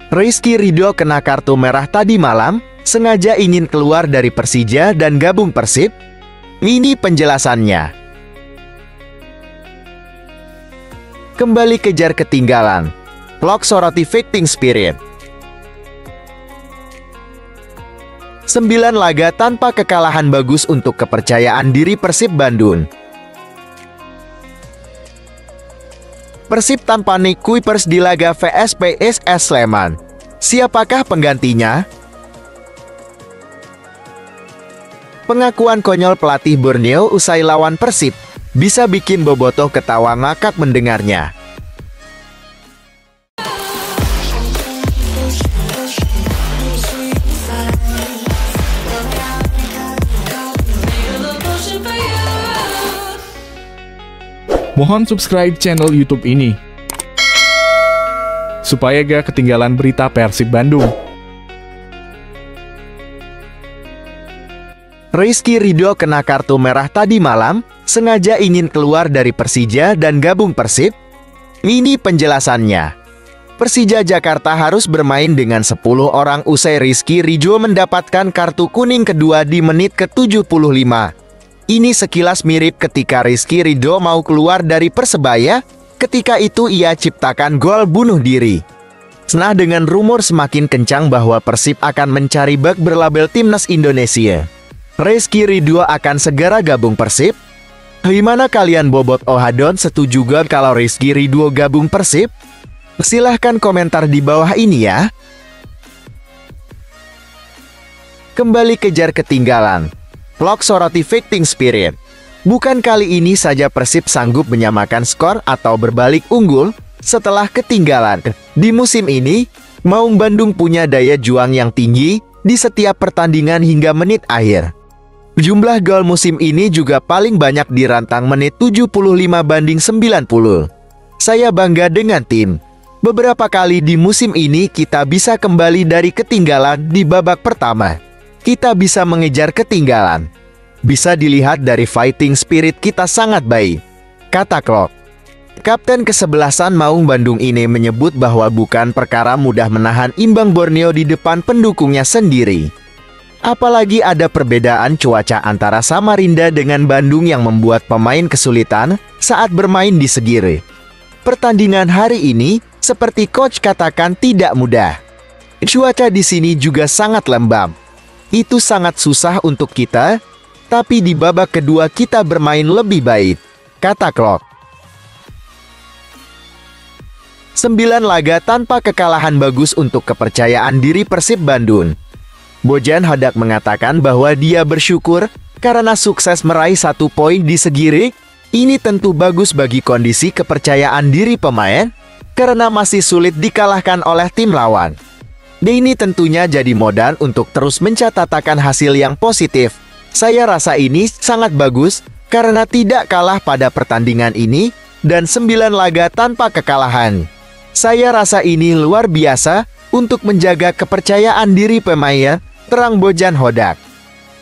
Rizky Ridho kena kartu merah tadi malam, sengaja ingin keluar dari Persija dan gabung Persib? Ini penjelasannya. Kembali kejar ketinggalan. Vlog soroti fighting spirit. 9 laga tanpa kekalahan bagus untuk kepercayaan diri Persib Bandung. Persib tanpa Nick Kuipers di laga vs PSS Sleman. Siapakah penggantinya? Pengakuan konyol pelatih Borneo usai lawan Persib bisa bikin Bobotoh ketawa ngakak mendengarnya. Mohon subscribe channel YouTube ini supaya gak ketinggalan berita Persib Bandung. Rizky Ridho kena kartu merah tadi malam, sengaja ingin keluar dari Persija dan gabung Persib? Ini penjelasannya. Persija Jakarta harus bermain dengan 10 orang usai Rizky Ridho mendapatkan kartu kuning kedua di menit ke-75. Ini sekilas mirip ketika Rizky Ridho mau keluar dari Persebaya, ketika itu ia ciptakan gol bunuh diri. Nah, dengan rumor semakin kencang bahwa Persib akan mencari bek berlabel Timnas Indonesia, Rizky Ridho akan segera gabung Persib? Gimana kalian Bobot Ohadon, setuju gak kalau Rizky Ridho gabung Persib? Silahkan komentar di bawah ini ya. Kembali kejar ketinggalan. Vlog soroti fighting spirit. Bukan kali ini saja Persib sanggup menyamakan skor atau berbalik unggul setelah ketinggalan. Di musim ini, Maung Bandung punya daya juang yang tinggi di setiap pertandingan hingga menit akhir. Jumlah gol musim ini juga paling banyak di rentang menit 75 banding 90. Saya bangga dengan tim. Beberapa kali di musim ini kita bisa kembali dari ketinggalan di babak pertama. Kita bisa mengejar ketinggalan. Bisa dilihat dari fighting spirit kita sangat baik, kata Klopp. Kapten kesebelasan Maung Bandung ini menyebut bahwa bukan perkara mudah menahan imbang Borneo di depan pendukungnya sendiri. Apalagi ada perbedaan cuaca antara Samarinda dengan Bandung yang membuat pemain kesulitan saat bermain di Segiri. Pertandingan hari ini, seperti coach katakan, tidak mudah. Cuaca di sini juga sangat lembab. Itu sangat susah untuk kita, tapi di babak kedua kita bermain lebih baik, kata Klopp. 9 laga tanpa kekalahan bagus untuk kepercayaan diri Persib Bandung. Bojan Hodak mengatakan bahwa dia bersyukur karena sukses meraih 1 poin di Segiri. Ini tentu bagus bagi kondisi kepercayaan diri pemain, karena masih sulit dikalahkan oleh tim lawan. Ini tentunya jadi modal untuk terus mencatatkan hasil yang positif. Saya rasa ini sangat bagus karena tidak kalah pada pertandingan ini dan 9 laga tanpa kekalahan. Saya rasa ini luar biasa untuk menjaga kepercayaan diri pemain, terang Bojan Hodak.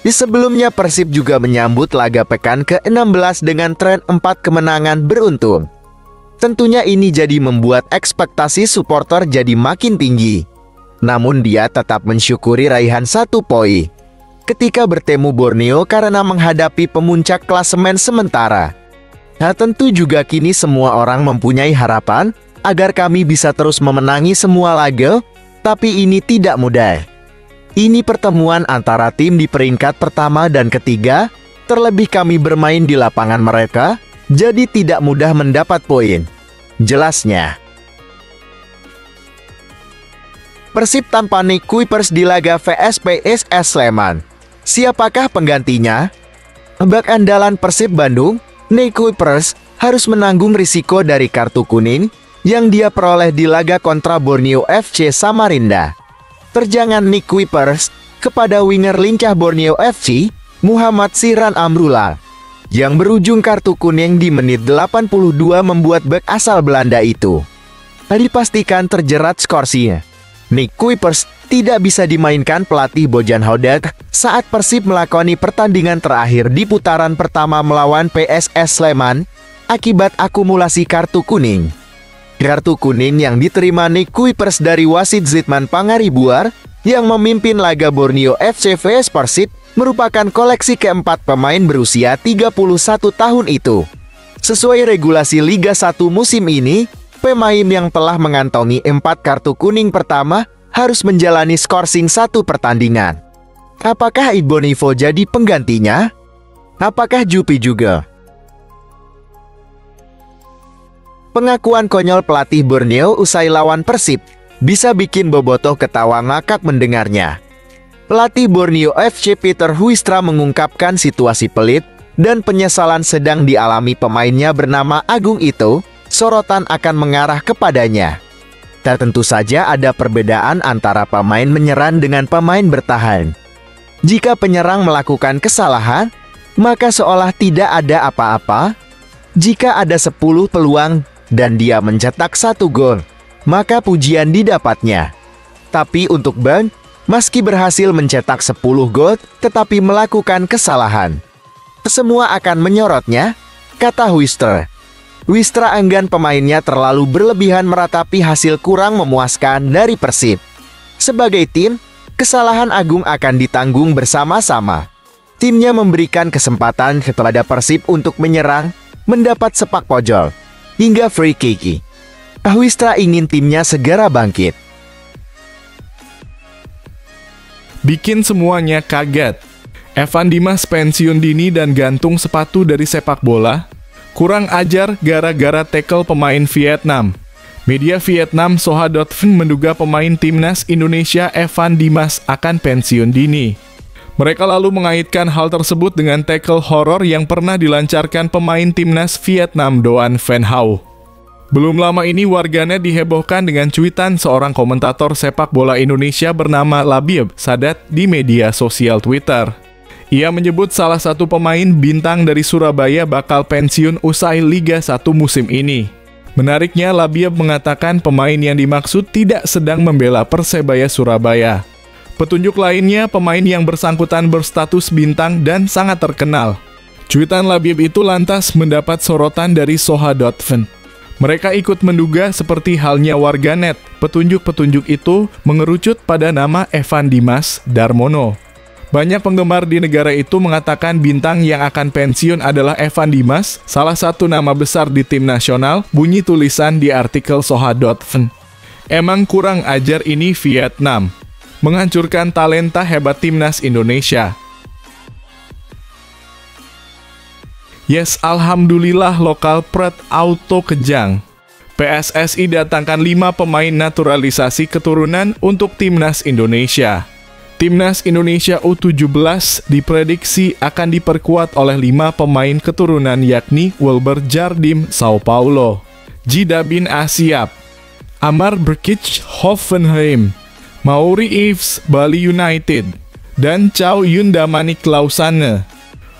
Di sebelumnya Persib juga menyambut laga pekan ke-16 dengan tren 4 kemenangan beruntun. Tentunya ini jadi membuat ekspektasi supporter jadi makin tinggi. Namun dia tetap mensyukuri raihan 1 poin ketika bertemu Borneo karena menghadapi pemuncak klasemen sementara. Nah, tentu juga kini semua orang mempunyai harapan agar kami bisa terus memenangi semua laga, tapi ini tidak mudah. Ini pertemuan antara tim di peringkat pertama dan ketiga, terlebih kami bermain di lapangan mereka, jadi tidak mudah mendapat poin, jelasnya. Persib tanpa Nick Kuipers di laga vs PSS Sleman. Siapakah penggantinya? Bek andalan Persib Bandung, Nick Kuipers, harus menanggung risiko dari kartu kuning yang dia peroleh di laga kontra Borneo FC Samarinda. Terjangan Nick Kuipers kepada winger lincah Borneo FC, Muhammad Siran Amrullah, yang berujung kartu kuning di menit 82 membuat bek asal Belanda itu dipastikan terjerat skorsinya. Nick Kuipers tidak bisa dimainkan pelatih Bojan Hodak saat Persib melakoni pertandingan terakhir di putaran pertama melawan PSS Sleman akibat akumulasi kartu kuning. Kartu kuning yang diterima Nick Kuipers dari wasit Zidman Pangaribuan yang memimpin laga Borneo FC vs Persib merupakan koleksi keempat pemain berusia 31 tahun itu. Sesuai regulasi Liga 1 musim ini, pemain yang telah mengantongi 4 kartu kuning pertama harus menjalani skorsing 1 pertandingan. Apakah Ibonivo jadi penggantinya? Apakah Jupi juga? Pengakuan konyol pelatih Borneo usai lawan Persib bisa bikin Bobotoh ketawa ngakak mendengarnya. Pelatih Borneo FC Peter Huistra mengungkapkan situasi pelit dan penyesalan sedang dialami pemainnya bernama Agung itu, sorotan akan mengarah kepadanya. Tentu saja ada perbedaan antara pemain menyerang dengan pemain bertahan. Jika penyerang melakukan kesalahan, maka seolah tidak ada apa-apa. Jika ada 10 peluang dan dia mencetak 1 gol, maka pujian didapatnya. Tapi untuk Ban, meski berhasil mencetak 10 gol, tetapi melakukan kesalahan, semua akan menyorotnya, kata Huistra. Huistra enggan pemainnya terlalu berlebihan meratapi hasil kurang memuaskan dari Persib. Sebagai tim, kesalahan Agung akan ditanggung bersama-sama. Timnya memberikan kesempatan kepada Persib untuk menyerang, mendapat sepak pojok, hingga free kick. Huistra ingin timnya segera bangkit. Bikin semuanya kaget. Evan Dimas pensiun dini dan gantung sepatu dari sepak bola. Kurang ajar gara-gara tackle pemain Vietnam. Media Vietnam Soha.vn menduga pemain timnas Indonesia Evan Dimas akan pensiun dini. Mereka lalu mengaitkan hal tersebut dengan tackle horor yang pernah dilancarkan pemain timnas Vietnam Doan Van Hau. Belum lama ini warganet dihebohkan dengan cuitan seorang komentator sepak bola Indonesia bernama Labib Sadat di media sosial Twitter. Ia menyebut salah satu pemain bintang dari Surabaya bakal pensiun usai Liga 1 musim ini. Menariknya, Labib mengatakan pemain yang dimaksud tidak sedang membela Persebaya Surabaya. Petunjuk lainnya, pemain yang bersangkutan berstatus bintang dan sangat terkenal. Cuitan Labib itu lantas mendapat sorotan dari Soha.vn. Mereka ikut menduga seperti halnya warganet, petunjuk-petunjuk itu mengerucut pada nama Evan Dimas Darmono. Banyak penggemar di negara itu mengatakan bintang yang akan pensiun adalah Evan Dimas, salah satu nama besar di tim nasional, bunyi tulisan di artikel Soha.vn. Emang kurang ajar ini Vietnam. Menghancurkan talenta hebat timnas Indonesia. Yes, alhamdulillah lokal Pret Auto Kejang. PSSI datangkan 5 pemain naturalisasi keturunan untuk timnas Indonesia. Timnas Indonesia U17 diprediksi akan diperkuat oleh 5 pemain keturunan yakni Wilber Jardim, Sao Paulo, Jidabin Asiap, Amar Brkic, Hoffenheim, Mauri Ives, Bali United, dan Chow Yun Damanik, Lausanne.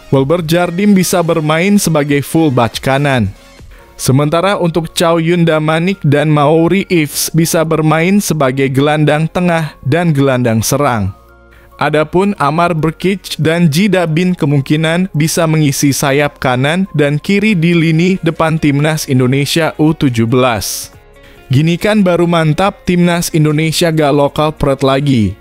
Wilber Jardim bisa bermain sebagai fullback kanan. Sementara untuk Chow Yun Damanik dan Mauri Ives bisa bermain sebagai gelandang tengah dan gelandang serang. Adapun Amar Brkic dan Jidabin kemungkinan bisa mengisi sayap kanan dan kiri di lini depan timnas Indonesia U17. Gini kan baru mantap, timnas Indonesia gak lokal Pret lagi.